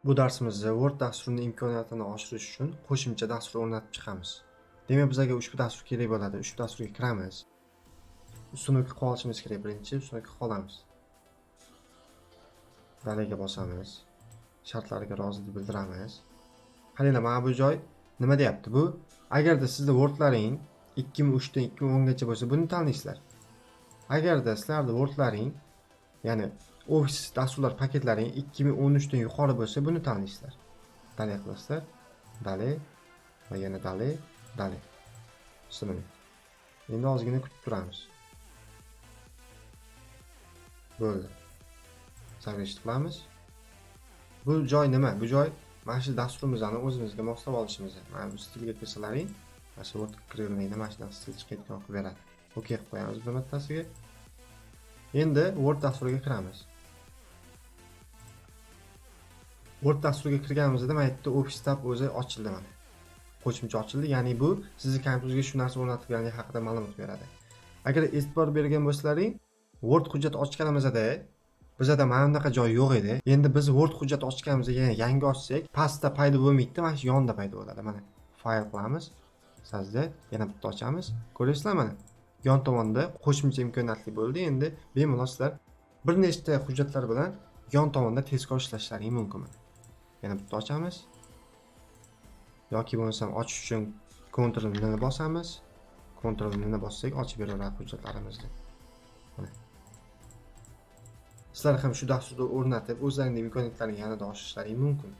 Bu darsimizda Word dasturining imkoniyatini oshirish uchun qo'shimcha dastur o'rnatib chiqamiz. Demak, bizga ushbu dastur kerak bo'ladi. Ushbu dasturga kiramiz. Ustuni qilib olishimiz kerak. Birinchi ustuni qilib olamiz. Valiga bosamiz. Shartlarga rozilik bildiramiz. Qaranglar, mana bu joy nima deyapti? Bu agarda sizda Wordlaring 2003 dan 2010 gacha bo'lsa, buni tanlaysizlar. Agarda sizlarda Wordlaring, ya'ni Office dasturlar paketlaring 2013 dan yuqori bo'lsa, buni tanlaysizlar. Dale qilasizlar. Dale va yana dale. Ismini. Endi ozgina kutib turamiz. Bo'ldi. Sagrishni qilamiz. Bu joy nima? Bu joy mana shu dasturimizni o'zimizga moslab olishimiz. Mana bu stilga kirsalaring, mana shu Word kirganida mana shu stil chiqayotgan qilib beradi. OK qilib qo'yamiz bir martasiga. Endi Word dasturiga kiramiz. Word dasturiga kirganimizda mana yerda Office tab o'zi ochildi mana. Qo'shimcha ochildi, ya'ni bu sizning kompyuterga shu narsa o'rnatilganligi haqida ma'lumot beradi. Agar e'tibor bergan bo'lsalaring, Word hujjat ochganimizda bizda mana bunaqa joy yo'q edi. Endi biz Word hujjat ochganimizda yana yangi ochsak, pastda paydo bo'lmaydi, mana shu yonda paydo bo'ladi. Mana fayl qilamiz. Sizda yana bitta ochamiz. Ko'rasizlar mana. Yon tomonda qo'shimcha imkoniyatli bo'ldi. Endi bemalol sizlar bir nechta hujjatlar bilan yon tomonda tezkor ishlashlaring mumkin. Yana bitta ochamiz. Yoki bo'lmasa ochish uchun Ctrl ni bosamiz. Ctrl ni bossak ochib beraveradi hujjatlarimizni. Mana. Sizlar ham shu dasturni o'rnatib, o'zlaringizning imkoniyatlarini yanada oshishlaring mumkin.